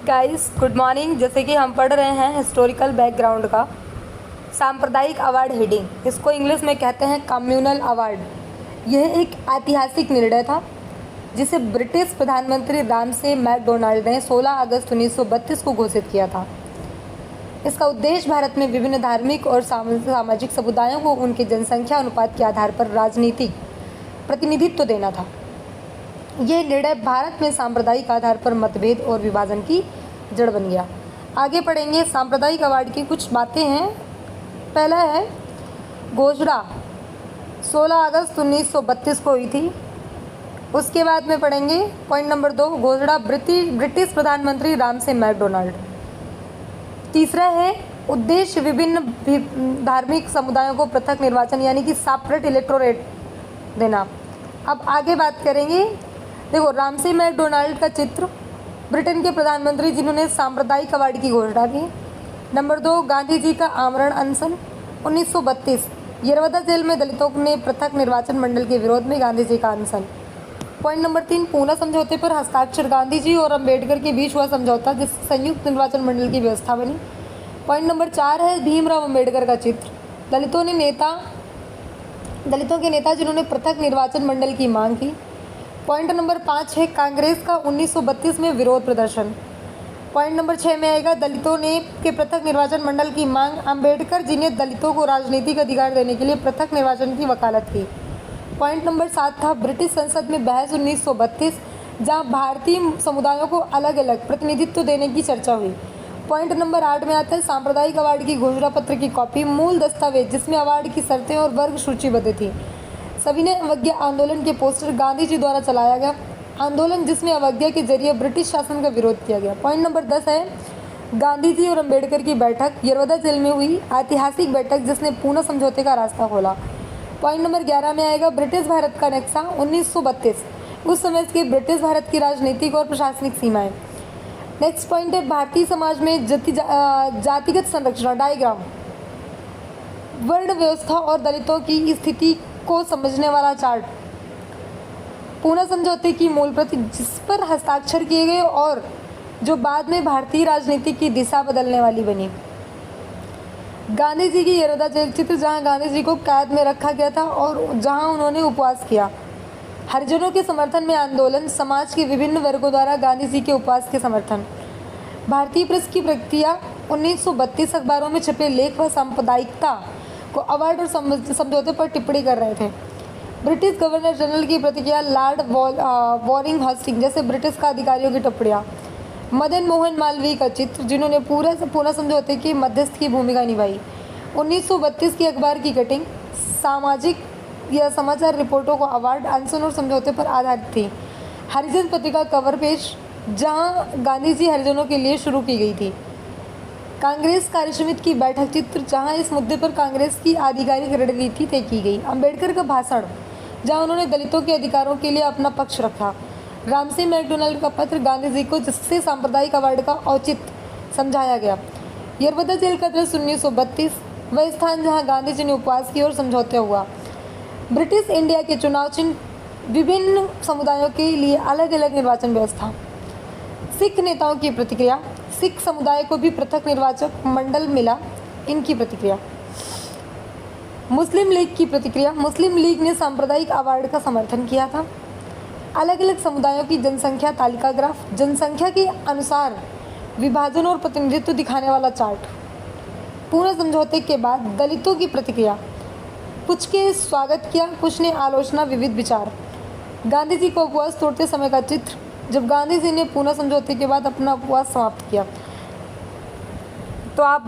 Guys good morning. जैसे कि हम पढ़ रहे हैं हिस्टोरिकल बैकग्राउंड का सांप्रदायिक अवार्ड हेडिंग, इसको इंग्लिश में कहते हैं कम्युनल अवार्ड। यह एक ऐतिहासिक निर्णय था जिसे ब्रिटिश प्रधानमंत्री रामसे मैकडोनाल्ड ने 16 अगस्त 1932 को घोषित किया था। इसका उद्देश्य भारत में विभिन्न धार्मिक और सामाजिक समुदायों को उनके जनसंख्या अनुपात के आधार पर राजनीतिक प्रतिनिधित्व देना था। यह निर्णय भारत में सांप्रदायिक आधार पर मतभेद और विभाजन की जड़ बन गया। आगे पढ़ेंगे सांप्रदायिक अवार्ड की कुछ बातें हैं। पहला है घोषणा 16 अगस्त 1932 को हुई थी। उसके बाद में पढ़ेंगे पॉइंट नंबर 2 घोषणा ब्रिटिश प्रधानमंत्री रामसे मैकडोनाल्ड। तीसरा है उद्देश्य विभिन्न धार्मिक समुदायों को पृथक निर्वाचन यानी कि सेपरेट इलेक्टोरेट देना। अब आगे बात करेंगे। देखो रामसे मैकडोनाल्ड का चित्र, ब्रिटेन के प्रधानमंत्री जिन्होंने सांप्रदायिक अवार्ड की घोषणा की। नंबर 2 गांधी जी का आमरण अनशन 1932, यरवदा जेल में दलितों ने पृथक निर्वाचन मंडल के विरोध में गांधी जी का अनशन। पॉइंट नंबर 3 पूना समझौते पर हस्ताक्षर, गांधी जी और अंबेडकर के बीच हुआ समझौता जिससे संयुक्त निर्वाचन मंडल की व्यवस्था बनी। पॉइंट नंबर 4 है भीमराव अंबेडकर का चित्र, दलितों के नेता जिन्होंने पृथक निर्वाचन मंडल की मांग की। पॉइंट नंबर 5 है कांग्रेस का 1932 में विरोध प्रदर्शन। पॉइंट नंबर 6 में आएगा दलितों ने के पृथक निर्वाचन मंडल की मांग, अंबेडकर जी ने दलितों को राजनीतिक अधिकार देने के लिए पृथक निर्वाचन की वकालत की। पॉइंट नंबर 7 था ब्रिटिश संसद में बहस 1932, जहां भारतीय समुदायों को अलग अलग प्रतिनिधित्व देने की चर्चा हुई। पॉइंट नंबर 8 में आता है सांप्रदायिक अवार्ड की घोषणा पत्र की कॉपी, मूल दस्तावेज जिसमें अवार्ड की शर्तें और वर्ग सूचीबद्ध थी। सविनय अवज्ञा आंदोलन के पोस्टर गांधी जी द्वारा चलाया गया आंदोलन जिसमें अवज्ञा के जरिए ब्रिटिश शासन का विरोध किया गया। पॉइंट नंबर 10 है गांधी जी और अंबेडकर की बैठक, यरवदा जेल में हुई ऐतिहासिक बैठक जिसने पूना समझौते का रास्ता खोला। पॉइंट नंबर 11 में आएगा ब्रिटिश भारत का नक्शा 1932, उस समय के ब्रिटिश भारत की राजनीतिक और प्रशासनिक सीमाएं। नेक्स्ट पॉइंट है भारतीय समाज में जातिगत संरचना डायग्राम, वर्ण व्यवस्था और दलितों की स्थिति को समझने वाला चार्ट। पूना समझौते की मूल प्रति जिस पर हस्ताक्षर किए गए और जो बाद में भारतीय राजनीति की दिशा बदलने वाली बनी। गांधी जी की यरवदा जेल चित्र, जहां गांधी जी को कैद में रखा गया था और जहां उन्होंने उपवास किया। हरिजनों के समर्थन में आंदोलन, समाज के विभिन्न वर्गों द्वारा गांधी जी के उपवास के समर्थन। भारतीय प्रेस की प्रक्रिया 1932 अखबारों में छपे लेख व सांप्रदायिकता को अवार्ड और समझौते पर टिप्पणी कर रहे थे। ब्रिटिश गवर्नर जनरल की प्रतिक्रिया, लॉर्ड वॉरिंग हस्टिंग जैसे ब्रिटिश का अधिकारियों की टिप्पणियाँ। मदन मोहन मालवीय का चित्र जिन्होंने पूना समझौते की मध्यस्थ की भूमिका निभाई। 1932 की अखबार की कटिंग सामाजिक या समाचार रिपोर्टों को अवार्ड, अनशन और समझौते पर आधारित थी। हरिजन पत्रिका कवर पेज, जहां गांधी जी हरिजनों के लिए शुरू की गई थी। कांग्रेस कार्यसमिति की बैठक चित्र, जहां इस मुद्दे पर कांग्रेस की आधिकारिक रणनीति तय की गई। अंबेडकर का भाषण, जहां उन्होंने दलितों के अधिकारों के लिए अपना पक्ष रखा। रामसे मैकडोनाल्ड का पत्र गांधी जी को, जिससे सांप्रदायिक अवार्ड का औचित्य समझाया गया। यरवदा जेल का दृश्य 1932, वह स्थान जहां गांधी जी ने उपवास किया और समझौता हुआ। ब्रिटिश इंडिया के चुनाव चिन्ह, विभिन्न समुदायों के लिए अलग अलग निर्वाचन व्यवस्था। सिख नेताओं की प्रतिक्रिया, सिख समुदाय को भी पृथक निर्वाचक मंडल मिला, इनकी प्रतिक्रिया। मुस्लिम लीग की प्रतिक्रिया, मुस्लिम लीग ने सांप्रदायिक अवार्ड का समर्थन किया था। अलग अलग समुदायों की जनसंख्या तालिका ग्राफ, जनसंख्या के अनुसार विभाजन और प्रतिनिधित्व दिखाने वाला चार्ट। पूना समझौते के बाद दलितों की प्रतिक्रिया, कुछ के स्वागत किया, कुछ ने आलोचना, विविध विचार। गांधी जी को उपवास तोड़ते समय का चित्र, जब गांधी जी ने पूना समझौते के बाद अपना उपवास समाप्त किया। तो आप